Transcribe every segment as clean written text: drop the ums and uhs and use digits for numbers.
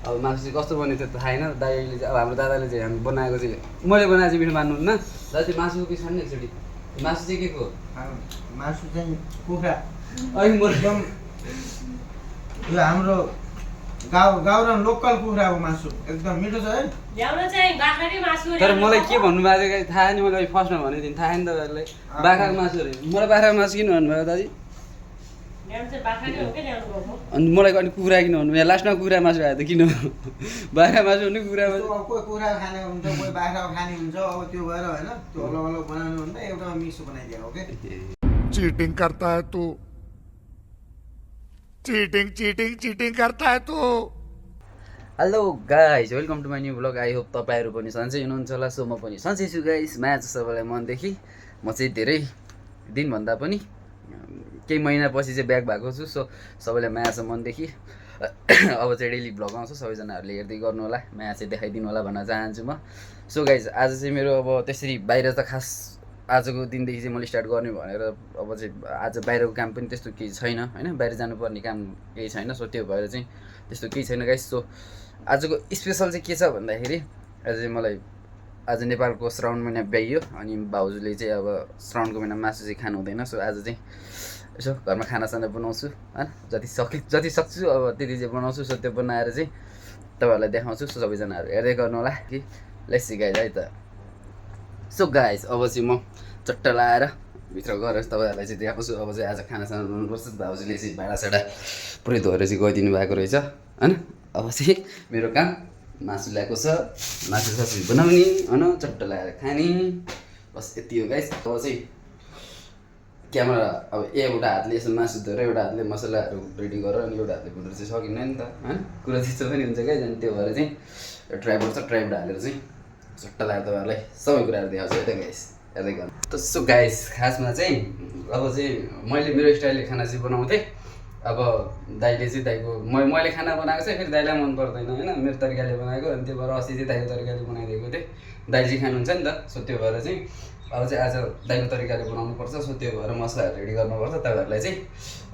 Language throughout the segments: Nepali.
अब मासु चाहिँ कस्तो बनेको थियो त थाहा छैन दाइले चाहिँ अब हाम्रो दादाले चाहिँ हामी बनाएको चाहिँ मैले बनाएको चाहिँ मिठो मान्नुहुन्न दादा त्यो मासुको पिस खानु एकचोटि मासु चाहिँ के को मासु चाहिँ कुखुरा अहिले म एकदम यो हाम्रो गाउँ लोकल कुखुराको मासु एकदम मिठो छ है तर मलाई के भन्नु भएको थियो थाहा नि मैले फर्स्टमा भनेको थिएँ थाहा नि तपाईँहरूलाई बाख्राको मासु अरे मलाई बाख्राको मासु किन भन्नुभयो दाजु अनि मलाई अनि कुखुरा किन भन्नु यहाँ लास्टमा कुखुरा मासु आयो त किन बाख्रा मासु भने कुखुरा मासु कोही कुखुरा खाने हुन्छ कोही बाख्राको खाने हुन्छ अब त्यो भएर होइन त्यो अलग अलग बनाउनु भन्दा एउटामा मिक्स बनाइदिएको ओके चीटिंग करता है तू चीटिंग चीटिंग चीटिंग करता है तू hello guys welcome to my new blog I hope तपाईँहरू पनि सन्चै हुनुहुन्छ होला सो म पनि सन्चै छु गाइज माया छ सबैलाई मनदेखि म चाहिँ धेरै दिनभन्दा पनि केही महिनापछि चाहिँ ब्याक भएको छु सो सबैलाई माया छ मनदेखि अब चाहिँ डेली भ्लग आउँछ सबैजनाहरूले हेर्दै गर्नु होला माया चाहिँ देखाइदिनु होला भन्न चाहन्छु म सो गाइज आज चाहिँ मेरो अब त्यसरी बाहिर त खास आजको दिनदेखि चाहिँ मैले स्टार्ट गर्ने भनेर अब चाहिँ आज बाहिरको काम पनि त्यस्तो केही छैन होइन बाहिर जानुपर्ने काम केही छैन सो त्यो भएर चाहिँ त्यस्तो केही छैन गाइज सो आजको स्पेसल चाहिँ के छ भन्दाखेरि आज चाहिँ मलाई आज नेपालको श्रावण महिना भ्याइयो अनि भाउजूले चाहिँ अब श्रावणको महिना मासु चाहिँ खानु हुँदैन सो आज चाहिँ यसो घरमा खानासाना बनाउँछु होइन जति सक्छु अब त्यति चाहिँ बनाउँछु सो त्यो बनाएर चाहिँ तपाईँहरूलाई देखाउँछु सो सबैजनाहरू हेर्दै गर्नु होला कि लेट्स सी गाइज है त सो गाइज अब चाहिँ म चट्ट लाएर भित्र गएर तपाईँहरूलाई चाहिँ देखाउँछु अब चाहिँ आज खानासाना बनाउनुपर्छ भाउजूले चाहिँ भाँडासाँडा पुरै धोएर चाहिँ गइदिनु भएको रहेछ होइन अब चाहिँ मेरो काम मासु ल्याएको छ मासु सब्जी बनाउने होइन चट्ट लाएर खाने बस यति हो गाइज अब चाहिँ क्यामेरा अब एउटा हातले यसो मासु धोएर एउटा हातले मसलाहरू रेडी गरेर अनि एउटा हातले भुटेर चाहिँ सकिन्न नि त होइन कुरा त्यस्तो पनि हुन्छ गाइज अनि त्यो भएर चाहिँ ट्राइपड छ ट्राइपड हालेर चाहिँ चट्ट लाएर तपाईँहरूलाई सबै कुराहरू देखाउँछु है त गाइस हेर्दै गर्नु त सो गाइस खासमा चाहिँ अब चाहिँ मैले मेरो स्टाइलले खाना चाहिँ बनाउँथेँ अब दाइले चाहिँ दाइको मैले खाना बनाएको चाहिँ फेरि दाइलाई मन पर्दैन होइन मेरो तरिकाले बनाएको अनि त्यो भएर अस्ति चाहिँ दाइको तरिकाले बनाइदिएको थिएँ दाइले चाहिँ खानुहुन्छ नि त सो त्यो भएर चाहिँ अब चाहिँ आज दाइको तरिकाले बनाउनुपर्छ सो त्यो भएर मसलाहरू रेडी गर्नुपर्छ तपाईँहरूलाई चाहिँ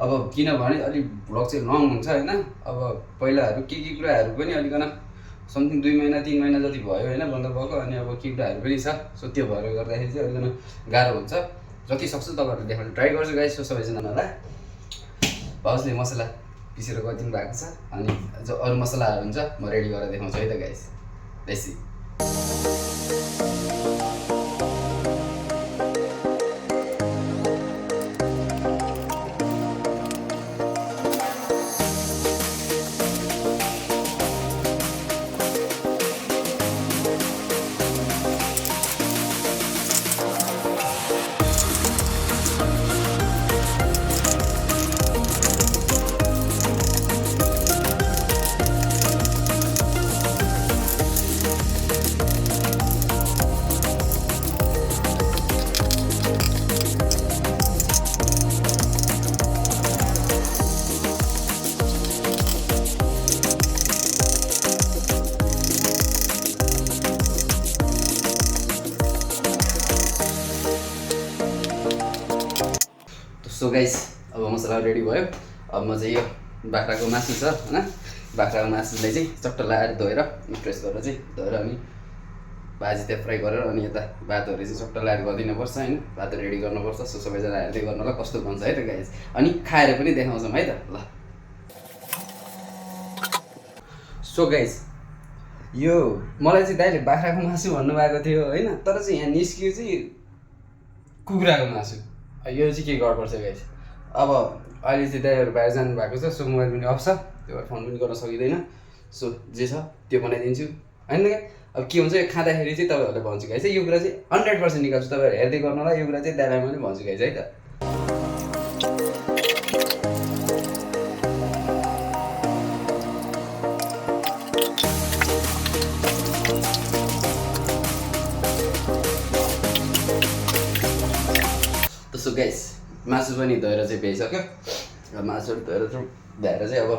अब किनभने अलिक भ्लग चाहिँ लङ हुन्छ होइन अब पहिलाहरू के कुराहरू पनि अलिकन समथिङ 2 महिना 3 महिना जति भयो होइन बन्द भएको अनि अब के कुराहरू पनि छ सो त्यो भएर गर्दाखेरि चाहिँ अलिकन गाह्रो हुन्छ जति सक्छु तपाईँहरूले देखाउनु ट्राई गर्छु गाइस सो सबैजनालाई भाउजूले मसला पिसेर गरिदिनु भएको छ अनि जो अरू मसलाहरू हुन्छ म रेडी गरेर देखाउँछु है त guys let's see so guys अब मसला रेडी भयो अब म चाहिँ यो बाख्राको मासु छ होइन बाख्राको मासुलाई चाहिँ चट्ट लाएर धोएर फ्रेस गरेर चाहिँ धोएर अनि भाजी त्यहाँ फ्राई गरेर अनि यता भातहरू चाहिँ चट्ट लाएर गरिदिनुपर्छ होइन भातहरू रेडी गर्नुपर्छ सो सबैजना हेर्दै गर्नुलाई कस्तो बन्छ है त गाइस अनि खाएर पनि देखाउँछौँ है त ल सो गाइस यो मलाई चाहिँ दाइले बाख्राको मासु भन्नुभएको थियो होइन तर चाहिँ यहाँ निस्कियो चाहिँ कुखुराको मासु यो चाहिँ के गर्नुपर्छ गाइस अब अहिले चाहिँ दाइहरू बाहिर जानु भएको छ सो मोबाइल पनि अफ छ त्यो भएर फोन पनि गर्न सकिँदैन सो जे छ त्यो बनाइदिन्छु होइन क्या अब के हुन्छ यो खाँदाखेरि चाहिँ तपाईँहरूलाई भन्छु गाइस यो कुरा चाहिँ 100% निकाल्छु तपाईँहरू हेर्दै गर्नु होला यो कुरा चाहिँ दाइलाई पनि भन्छु गाइस है त सो गाइस मासु पनि धोएर चाहिँ भ्याइसक्यो मासुहरू धोएर भ्याएर चाहिँ अब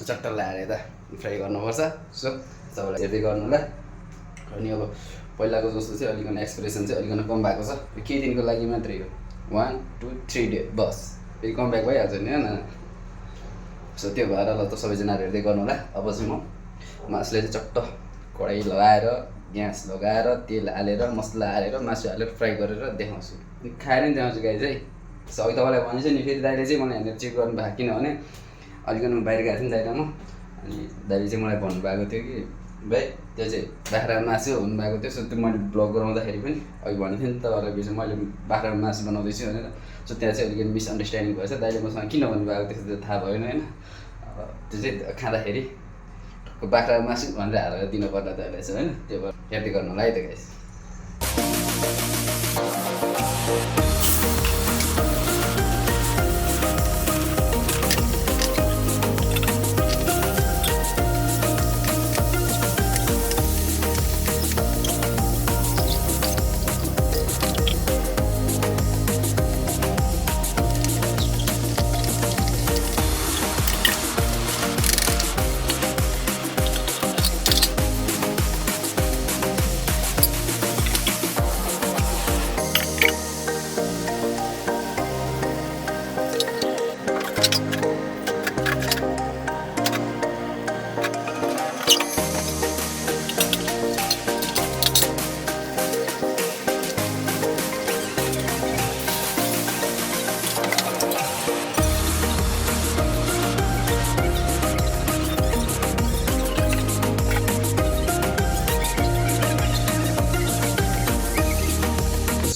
चट्ट लाएर यता फ्राई गर्नुपर्छ सो तपाईँलाई हेर्दै गर्नु होला अनि अब पहिलाको जस्तो चाहिँ अलिकन एक्सप्रेसन चाहिँ अलिकन कम भएको छ केही दिनको लागि मात्रै हो 1 2 3 डे बस फेरि कम ब्याक भइहाल्छ नि होइन सो त्यो भएर ल त सबैजनाहरू हेर्दै गर्नु होला अब चाहिँ म मासुले चाहिँ चट्ट कराई लगाएर ग्यास लगाएर तेल हालेर मसला हालेर मासु हालेर फ्राई गरेर देखाउँछु खाएर नि देखाउँछु गाई चाहिँ अघि तपाईँलाई भनेको नि फेरि दाइले चाहिँ मलाई यहाँनिर चेक गर्नु भएको किनभने अलिकति म बाहिर गएको थिएँ नि दाइलाई म अनि दाइले चाहिँ मलाई भन्नुभएको थियो कि भाइ त्यो चाहिँ बाख्राको मासु हुनुभएको थियो सो त्यो मैले ब्लग गराउँदाखेरि पनि अघि भनेको थिएँ नि तपाईँहरूलाई बिच मैले बाख्राको मासु बनाउँदैछु भनेर सो त्यहाँ चाहिँ अलिकति मिसअन्डरस्ट्यान्डिङ भएछ दाइले मसँग किन भन्नुभएको थियो त्यो थाहा भएन होइन अब त्यो चाहिँ खाँदाखेरि बाख्राको मासु भनेर हालेर दिनुपर्दा त रहेछ होइन त्यो भएर हेर्दै गर्नु होला है त गाइस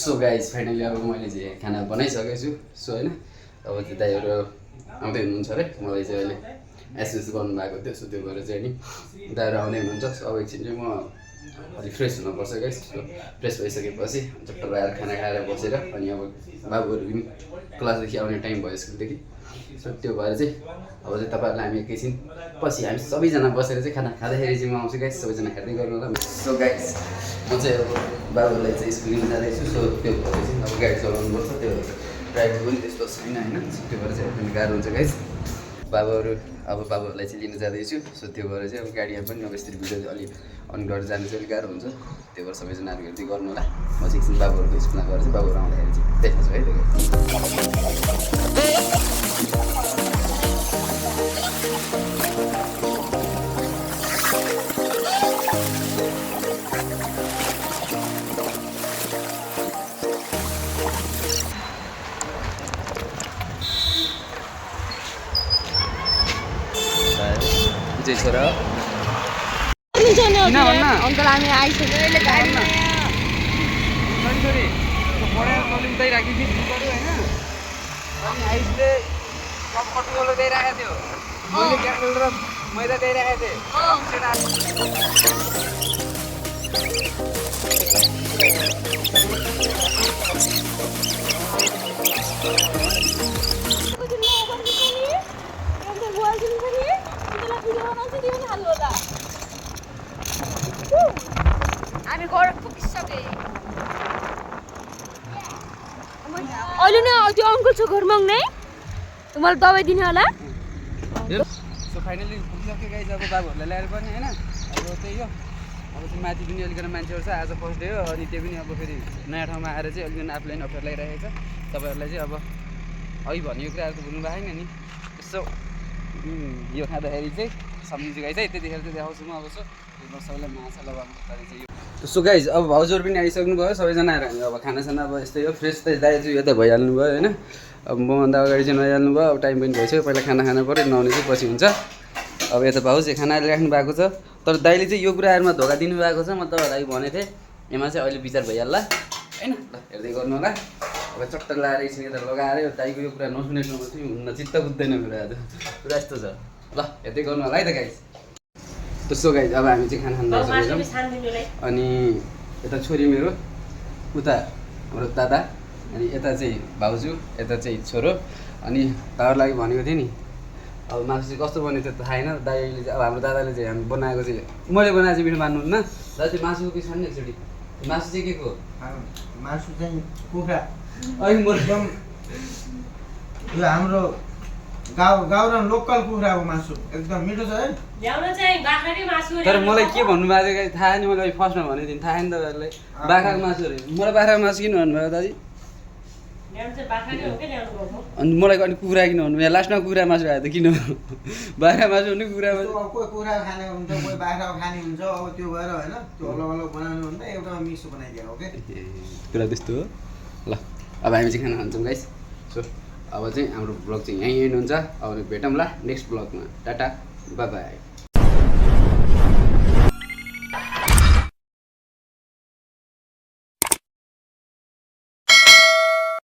सो गाइस फाइनली अब मैले चाहिँ खाना बनाइसकेको छु सो होइन अब त्यो दाइहरू आउँदै हुनुहुन्छ अरे मलाई चाहिँ अहिले एसएस गर्नुभएको थियो सो त्यो भएर चाहिँ नि दाइहरू आउँदै हुनुहुन्छ सो अब एकछिन चाहिँ म अलिक फ्रेस हुनुपर्छ गाइस सो फ्रेस भइसकेपछि चट्ट आएर खाना खाएर बसेर अनि अब बाबुहरू पनि क्लासदेखि आउने टाइम भयो स्कुलदेखि सो त्यो भएर चाहिँ अब चाहिँ तपाईँहरूलाई हामी एकैछिन पछि हामी सबैजना बसेर चाहिँ खाना खाँदाखेरि चाहिँ म आउँछु गाइस सबैजना हेर्दै गर्नु होला सो गाइस म चाहिँ अब बाबुहरूलाई चाहिँ स्कुल लिन जाँदैछु सो त्यो भएर चाहिँ अब गाडी चलाउनुपर्छ त्यो ड्राइभर पनि त्यस्तो छैन होइन त्यो भएर चाहिँ एकदम गाह्रो हुन्छ गाइस बाबुहरूलाई चाहिँ लिन जाँदैछु सो त्यो भएर चाहिँ अब गाडीमा पनि अब यसरी भिडियो चाहिँ अलिक अन गरेर जानु चाहिँ अलिक गाह्रो हुन्छ त्यो भएर सबैजनाहरू हेर्दै गर्नु होला म चाहिँ एकछिन बाबुहरूको स्कुलमा गएर चाहिँ बाबुहरू आउँदाखेरि चाहिँ देख्छु है विजय छोरा अङ्कल हामी आइसक्यो अहिले गाडीमा छोरी पढाएर तैँले उताइराखेको थिएँ गऱ्यो होइन अनि आइसले कटुलो दिइरहेको थियो मैले क्याटल र मैदा दिइरहेको थिएँ हामी घर पुगिसके अहिले नै त्यो अङ्कल छ घर माग्ने मलाई दबाई दिने होला सो फाइनली पुगिसक्यो गाइस अब बाबुहरूलाई ल्याएर पनि होइन अब त्यही हो अब चाहिँ माथि पनि अलिकति मान्छेहरू छ आज फर्स्ट डे हो अनि त्यो पनि अब फेरि नयाँ ठाउँमा आएर चाहिँ अलिकति आफूलाई अप्ठ्यारो लागिरहेको छ तपाईँहरूलाई चाहिँ अब अघि भनेको कुराहरू त भुल्नु भएन नि यसो यो खाँदाखेरि चाहिँ सम्झिन्छु गाइस है त्यतिखेर चाहिँ देखाउँछु म अब सबैलाई माछा लगाउनु चाहिँ यो सो गाइस अब भाउजूहरू पनि आइसक्नु भयो सबैजना आएर हामी अब खानासाना अब यस्तै हो फ्रेस त दाइ चाहिँ यता भइहाल्नु भयो होइन अब मभन्दा अगाडि चाहिँ नहाल्नु भयो अब टाइम पनि भइसक्यो पहिला खाना खानु पऱ्यो नुहाउने चाहिँ पछि हुन्छ अब यता भाउजू खाना राख्नु भएको छ तर दाइले चाहिँ यो कुराहरूमा धोका दिनुभएको छ म तपाईँहरूलाई भनेको थिएँ यसमा चाहिँ अहिले विचार भइहाल्ला होइन ल हेर्दै गर्नु होला अब चट्ट लगाएर एकछिन यता लगाएर यो दाइको यो कुरा नसुनेकोमा चाहिँ हुन्न चित्त बुझ्दैन कुरा आज कुरा यस्तो छ ल हेर्दै गर्नु होला है त गाइस त्यसो गाइस अब हामी चाहिँ खाना खाँदैछौँ अनि यता छोरी मेरो उता हाम्रो दादा अनि यता चाहिँ भाउजू यता चाहिँ छोरो अनि तपाईँहरूलाई भनेको थिएँ नि अब मासु चाहिँ कस्तो बनेको थियो त थाहा छैन दाइले चाहिँ अब हाम्रो दादाले चाहिँ हामी बनाएको चाहिँ मैले बनाएको चाहिँ मिठो मान्नुहुन्न दादा चाहिँ मासुको पिस खानु एकचोटि मासु चाहिँ के को मासु चाहिँ कुखुरा अहिले म एकदम यो हाम्रो गाउँमा लोकल कुखुराको मासु एकदम मिठो छ है तर मलाई के भन्नुभएको थियो थाहा नि मैले फर्स्टमा भनेको थिएँ थाहा नि तपाईँहरूलाई बाख्राको मासु अरे मलाई बाख्राको मासु किन भन्नुभयो दाजु अनि मलाई अनि कुखुरा किन भन्नु यहाँ लास्टमा कुखुरा मासु आयो त किन बाख्रा मासु भने कुखुरा मासु अब कोही कुखुरा खाने हुन्छ कोही बाख्रा खाने हुन्छ अब त्यो भएर होइन त्यो अलग अलग बनाउनु भन्दा एउटामा मिक्स बनाइदिएको ओके कुरा त्यस्तो हो ल अब हामी चाहिँ खाना खान्छौँ गाइस सो अब चाहिँ हाम्रो ब्लग चाहिँ यहीँ एन्ड हुन्छ अब भेटौँ ल नेक्स्ट ब्लगमा टाटा बाई बाई